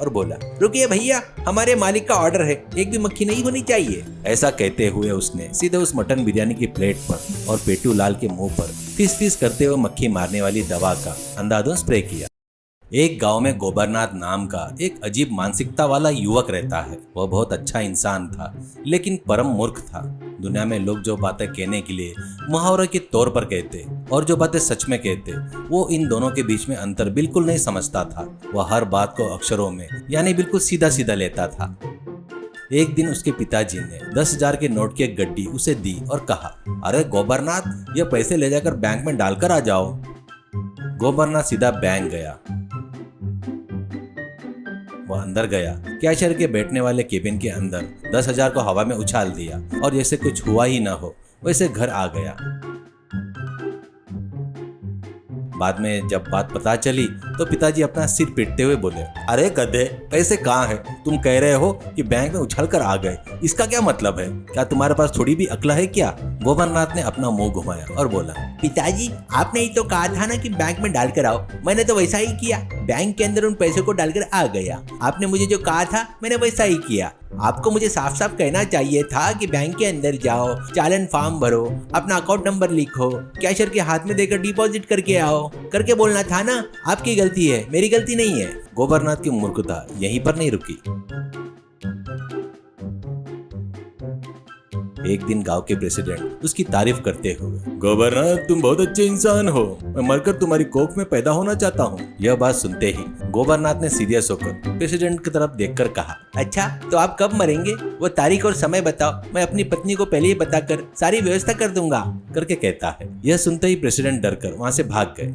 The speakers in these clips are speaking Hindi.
और बोला, रुकिए भैया, हमारे मालिक का ऑर्डर है, एक भी मक्खी नहीं होनी चाहिए। ऐसा कहते हुए उसने सीधे उस मटन बिरयानी की प्लेट पर और पेटू लाल के मुंह पर फिस फिस करते हुए मक्खी मारने वाली दवा का अंधाधुंध स्प्रे किया। एक गांव में गोबरनाथ नाम का एक अजीब मानसिकता वाला युवक रहता है। वह बहुत अच्छा इंसान था, लेकिन परम मूर्ख था। दुनिया में लोग जो बातें कहने के लिए मुहावरे के तौर पर कहते और जो बातें सच में कहते, वो इन दोनों के बीच में अंतर बिल्कुल नहीं समझता था। वह हर बात को अक्षरों में यानी बिल्कुल सीधा सीधा लेता था। एक दिन उसके पिताजी ने 10,000 के नोट की एक गड्डी उसे दी और कहा, अरे गोबरनाथ, ये पैसे ले जाकर बैंक में डालकर आ जाओ। गोबरनाथ सीधा बैंक गया। वह अंदर गया, कैशियर के बैठने वाले केबिन के अंदर 10,000 को हवा में उछाल दिया और जैसे कुछ हुआ ही न हो वैसे घर आ गया। बाद में जब बात पता चली तो पिताजी अपना सिर पीटते हुए बोले, अरे गधे, पैसे कहाँ है? तुम कह रहे हो कि बैंक में उछल कर आ गए, इसका क्या मतलब है? क्या तुम्हारे पास थोड़ी भी अक्ल है क्या? गोबरनाथ ने अपना मुंह घुमाया और बोला, पिताजी, आपने ही तो कहा था ना कि बैंक में डालकर आओ, मैंने तो वैसा ही किया। बैंक के अंदर उन पैसों को डालकर आ गया। आपने मुझे जो कहा था मैंने वैसा ही किया। आपको मुझे साफ साफ कहना चाहिए था कि बैंक के अंदर जाओ, चालान फॉर्म भरो, अपना अकाउंट नंबर लिखो, कैशियर के हाथ में देकर डिपॉजिट करके आओ, करके बोलना था ना। आपकी गलती है, मेरी गलती नहीं है। गोबरनाथ की मूर्खता यहीं पर नहीं रुकी। एक दिन गांव के प्रेसिडेंट उसकी तारीफ करते हुए, गोबरनाथ, तुम बहुत अच्छे इंसान हो, मैं मरकर तुम्हारी कोख में पैदा होना चाहता हूँ। यह बात सुनते ही गोबरनाथ ने सीरियस होकर प्रेसिडेंट की तरफ देखकर कहा, अच्छा तो आप कब मरेंगे? वो तारीख और समय बताओ, मैं अपनी पत्नी को पहले ही बताकर सारी व्यवस्था कर दूंगा, करके कहता है। यह सुनते ही प्रेसिडेंट डरकर वहाँ से भाग गए।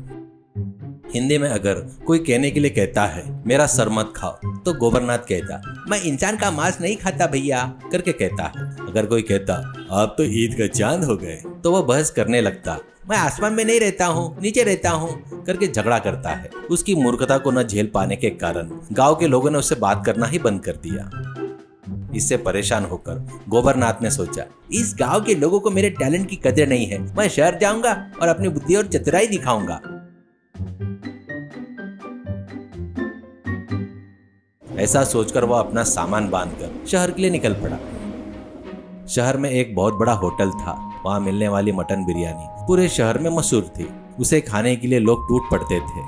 हिंदी में अगर कोई कहने के लिए कहता है मेरा सर मत खाओ, तो गोबरनाथ कहता, मैं इंसान का मांस नहीं खाता भैया, करके कहता है। अगर कोई कहता आप तो ईद का चांद हो गए, तो वह बहस करने लगता, मैं आसमान में नहीं रहता हूँ, नीचे रहता हूँ, करके झगड़ा करता है। उसकी मूर्खता को न झेल पाने के कारण गाँव के लोगों ने उससे बात करना ही बंद कर दिया। इससे परेशान होकर गोबरनाथ ने सोचा, इस गांव के लोगों को मेरे टैलेंट की कदर नहीं है, मैं शहर जाऊंगा और अपनी बुद्धि और चतुराई दिखाऊंगा। ऐसा सोचकर वह अपना सामान बांधकर शहर के लिए निकल पड़ा। शहर में एक बहुत बड़ा होटल था। वहां मिलने वाली मटन बिरयानी पूरे शहर में मशहूर थी। उसे खाने के लिए लोग टूट पड़ते थे।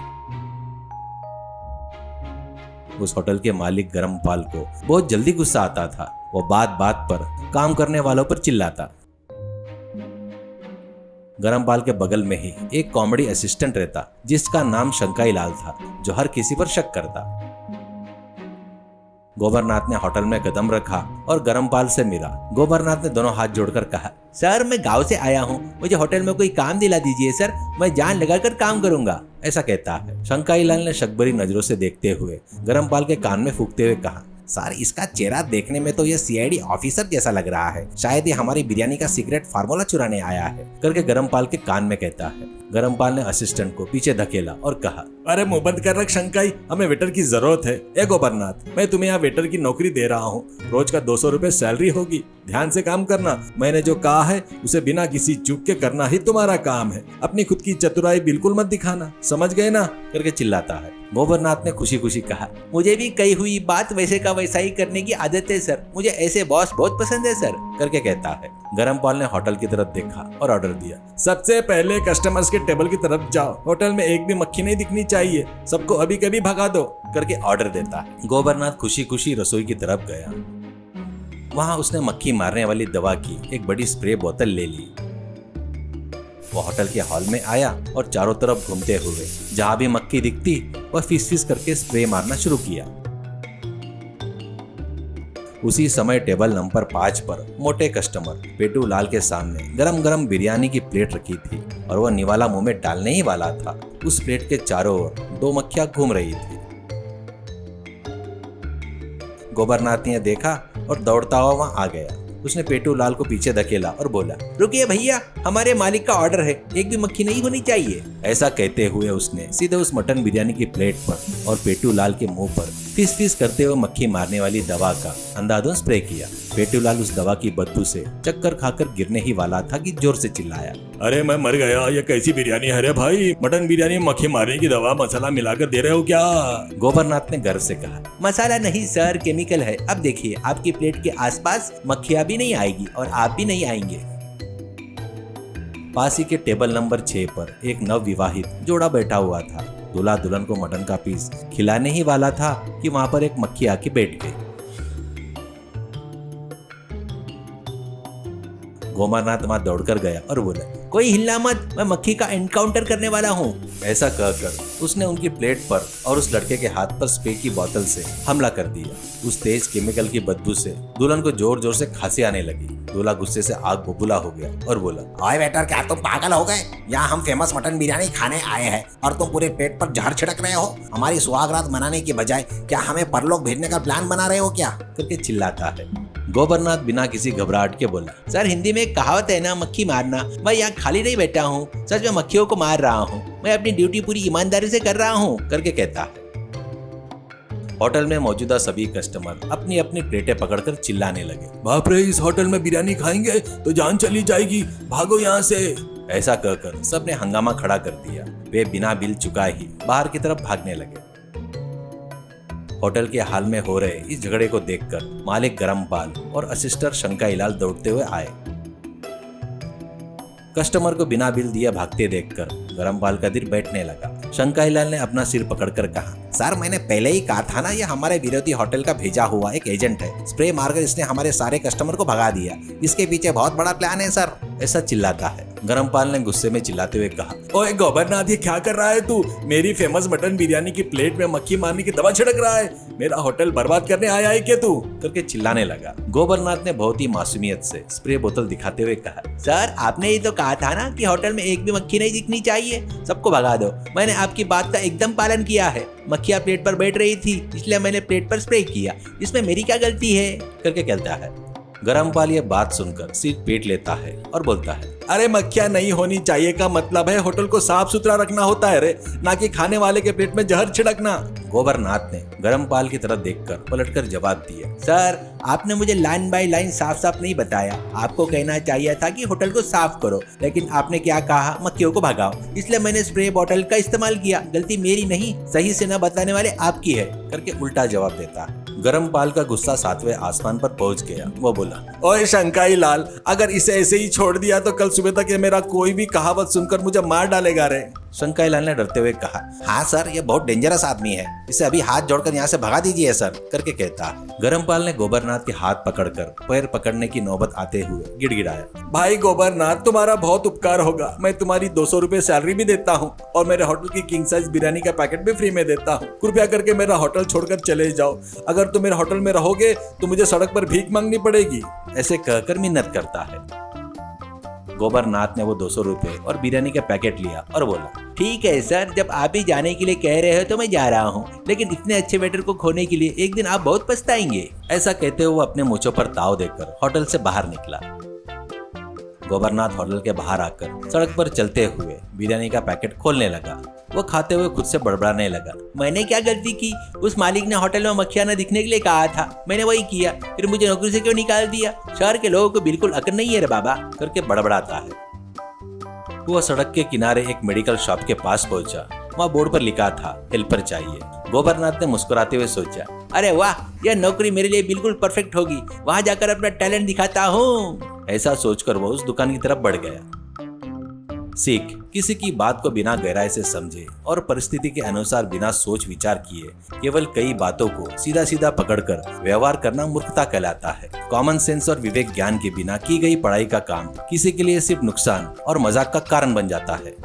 उस होटल के मालिक गरमपाल को बहुत जल्दी गुस्सा आता था। वो बात बात पर काम करने वालों पर चिल्लाता। गरमपाल के बगल में ही एक कॉमेडी असिस्टेंट रहता, जिसका नाम शंकाई लाल था, जो हर किसी पर शक करता। गोबरनाथ ने होटल में कदम रखा और गरमपाल से मिला। गोबरनाथ ने दोनों हाथ जोड़कर कहा, सर मैं गांव से आया हूँ, मुझे होटल में कोई काम दिला दीजिए सर, मैं जान लगाकर काम करूंगा, ऐसा कहता है। शंकाई लाल ने शकभरी नजरों से देखते हुए गरमपाल के कान में फूंकते हुए कहा, सर इसका चेहरा देखने में तो ये सीआईडी ऑफिसर जैसा लग रहा है, शायद ये हमारी बिरयानी का सीक्रेट फार्मूला चुराने आया है, करके गरमपाल के कान में कहता है। गरमपाल ने असिस्टेंट को पीछे धकेला और कहा, अरे मुंह बंद कर रख शंकाई, हमें वेटर की जरूरत है। ए गोबरनाथ, मैं तुम्हें यहाँ वेटर की नौकरी दे रहा हूँ, रोज का 200 रुपए सैलरी होगी, ध्यान से काम करना, मैंने जो कहा है उसे बिना किसी चूक के करना ही तुम्हारा काम है, अपनी खुद की चतुराई बिल्कुल मत दिखाना, समझ गए ना, करके चिल्लाता है। गोबरनाथ ने खुशी खुशी कहा, मुझे भी कही हुई बात वैसे का वैसा ही करने की आदत है सर, मुझे ऐसे बॉस बहुत पसंद है सर, करके कहता है। गरमपाल ने होटल की तरफ देखा और ऑर्डर दिया, सबसे पहले कस्टमर्स के टेबल की तरफ जाओ, होटल में एक भी मक्खी नहीं दिखनी चाहिए, सबको अभी कभी भगा दो, करके ऑर्डर देता है। गोबरनाथ खुशी खुशी रसोई की तरफ गया। वहां उसने मक्खी मारने वाली दवा की एक बड़ी स्प्रे बोतल ले ली। वो होटल के हॉल में आया और चारों तरफ घूमते हुए जहां भी मक्खी दिखती वह फिस फिस करके स्प्रे मारना शुरू किया। उसी समय टेबल नंबर 5 पर मोटे कस्टमर पेटू लाल के सामने गरम गरम बिरयानी की प्लेट रखी थी और वह निवाला मुंह में डालने ही वाला था। उस प्लेट के चारों ओर 2 मक्खियां घूम रही थी। गोबरनाथ ने देखा और दौड़ता हुआ वहां आ गया। उसने पेटू लाल को पीछे धकेला और बोला, रुकिए भैया, हमारे मालिक का ऑर्डर है, एक भी मक्खी नहीं होनी चाहिए। ऐसा कहते हुए उसने सीधे उस मटन बिरयानी की प्लेट पर और पेटू लाल के मुंह पर फिस फिस करते हुए मक्खी मारने वाली दवा का अंधाधुंध स्प्रे किया। पेटूलाल उस दवा की बदबू से चक्कर खाकर गिरने ही वाला था कि जोर से चिल्लाया, अरे मैं मर गया, ये कैसी बिरयानी है रे भाई? मटन बिरयानी में मक्खी मारने की दवा मसाला मिलाकर दे रहे हो क्या? गोबरनाथ ने गर्व से कहा, मसाला नहीं सर, केमिकल है। अब देखिए, आपकी प्लेट के आसपास मक्खियां भी नहीं आएगी और आप भी नहीं आएंगे। पास ही के टेबल नंबर 6 पर एक नवविवाहित जोड़ा बैठा हुआ था। दूल्हा दुल्हन को मटन का पीस खिलाने ही वाला था कि वहां पर एक मक्खी आके बैठ गई। गोबरनाथ वहां दौड़कर गया और बोला, कोई हिलना मत, मैं मक्खी का एनकाउंटर करने वाला हूँ। ऐसा कहकर उसने उनकी प्लेट पर और उस लड़के के हाथ पर स्प्रे की बोतल से हमला कर दिया। उस तेज केमिकल की बदबू से दुल्हन को जोर जोर से खांसी आने लगी। दूल्हा गुस्से से आग बबूला हो गया और बोला, ओए वेटर, क्या तुम पागल हो गए? यहाँ हम फेमस मटन बिरयानी खाने आए हैं और तुम पूरे पेट पर जहर छिड़क रहे हो। हमारी सुहागरात मनाने की बजाय क्या हमें परलोक भेजने का प्लान बना रहे हो क्या? करके चिल्लाता है। गोबरनाथ बिना किसी घबराहट के बोला, सर हिंदी में एक कहावत है ना, मक्खी मारना। मैं यहाँ खाली नहीं बैठा हूँ, सच में मक्खियों को मार रहा हूँ। मैं अपनी ड्यूटी पूरी ईमानदारी से कर रहा हूँ, करके कहता है। होटल में मौजूदा सभी कस्टमर अपनी अपनी प्लेटें पकड़कर चिल्लाने लगे, बाप रे, इस होटल में बिरयानी खाएंगे तो जान चली जाएगी, भागो यहाँ से। ऐसा कहकर सबने हंगामा खड़ा कर दिया। वे बिना बिल चुकाए ही बाहर की तरफ भागने लगे। होटल के हाल में हो रहे इस झगड़े को देखकर मालिक गरमपाल और असिस्टेंट शंकाईलाल दौड़ते हुए आए। कस्टमर को बिना बिल दिए भागते देखकर गरमपाल का दिल बैठने लगा। शंकाईलाल ने अपना सिर पकड़कर कहा, सर मैंने पहले ही कहा था ना, ये हमारे विरोधी होटल का भेजा हुआ एक एजेंट है। स्प्रे मारकर इसने हमारे सारे कस्टमर को भगा दिया। इसके पीछे बहुत बड़ा प्लान है सर। ऐसा चिल्लाता है। गरमपाल ने गुस्से में चिल्लाते हुए कहा, ओए गोबरनाथ, ये क्या कर रहा है तू? मेरी फेमस मटन बिरयानी की प्लेट में मक्खी मारने की दवा छिड़क रहा है। मेरा होटल बर्बाद करने आया है क्या तू? करके चिल्लाने लगा। गोबरनाथ ने बहुत ही मासूमियत से स्प्रे बोतल दिखाते हुए कहा, सर आपने ही तो कहा था ना कि होटल में एक भी मक्खी नहीं दिखनी चाहिए, सबको भगा दो। मैंने आपकी बात का एकदम पालन किया है। मक्खियां प्लेट पर बैठ रही थी, इसलिए मैंने प्लेट पर स्प्रे किया। इसमें मेरी क्या गलती है? करके कहता है। गरमपाल ये बात सुनकर सिर पीट लेता है और बोलता है, अरे मक्खियां नहीं होनी चाहिए का मतलब है होटल को साफ सुथरा रखना होता है रे, ना कि खाने वाले के पेट में जहर छिड़कना। गोबरनाथ ने गरमपाल की तरफ देखकर पलटकर जवाब दिया, सर आपने मुझे लाइन बाय लाइन साफ साफ नहीं बताया। आपको कहना चाहिए था कि होटल को साफ करो, लेकिन आपने क्या कहा, मक्खियों को भगाओ। इसलिए मैंने स्प्रे बॉटल का इस्तेमाल किया। गलती मेरी नहीं, सही से न बताने वाले आपकी है। करके उल्टा जवाब देता है। गरमपाल का गुस्सा 7वें आसमान पर पहुंच गया। वो बोला, ओए शंकाईलाल, अगर इसे ऐसे ही छोड़ दिया तो कल सुबह तक ये मेरा कोई भी कहावत सुनकर मुझे मार डालेगा रे। शंकाईलाल ने डरते हुए कहा, हाँ सर, ये बहुत डेंजरस आदमी है, इसे अभी हाथ जोड़कर यहाँ से भगा दीजिए सर। करके कहता है। गरमपाल ने गोबरनाथ के हाथ पकड़कर पैर पकड़ने की नौबत आते हुए गिड़गिड़ाया, भाई गोबरनाथ, तुम्हारा बहुत उपकार होगा। मैं तुम्हारी 200 रुपए सैलरी भी देता हूँ और मेरे होटल की किंग साइज बिरयानी का पैकेट भी फ्री में देता हूँ। कृपया करके मेरा होटल छोड़कर चले जाओ। अगर तुम मेरे होटल में रहोगे तो मुझे सड़क पर भीख मांगनी पड़ेगी। ऐसे कहकर मिन्नत करता है। गोबरनाथ ने वो 200 रुपए और बिरयानी का पैकेट लिया और बोला, ठीक है सर, जब आप ही जाने के लिए कह रहे हो तो मैं जा रहा हूँ, लेकिन इतने अच्छे वेटर को खोने के लिए एक दिन आप बहुत पछताएंगे। ऐसा कहते हुए वो अपने मूंछों पर ताव देकर होटल से बाहर निकला। गोबरनाथ होटल के बाहर आकर सड़क पर चलते हुए बिरयानी का पैकेट खोलने लगा। वो खाते हुए खुद से बड़बड़ाने लगा, मैंने क्या गलती की? उस मालिक ने होटल में मक्खियां न दिखने के लिए कहा था, मैंने वही किया। फिर मुझे नौकरी से क्यों निकाल दिया? शहर के लोगों को बिल्कुल अकल नहीं है रे बाबा। करके बड़बड़ाता है। वो सड़क के किनारे एक मेडिकल शॉप के पास पहुंचा। वहाँ बोर्ड पर लिखा था, हेल्पर चाहिए। गोबरनाथ ने मुस्कुराते हुए सोचा, अरे वाह, यह नौकरी मेरे लिए बिल्कुल परफेक्ट होगी। वहां जाकर अपना टैलेंट दिखाता हूँ। ऐसा सोचकर वो उस दुकान की तरफ बढ़ गया। सीख, किसी की बात को बिना गहराई से समझे और परिस्थिति के अनुसार बिना सोच विचार किए केवल कई बातों को सीधा सीधा पकड़कर व्यवहार करना मूर्खता कहलाता है। कॉमन सेंस और विवेक ज्ञान के बिना की गई पढ़ाई का काम किसी के लिए सिर्फ नुकसान और मजाक का कारण बन जाता है।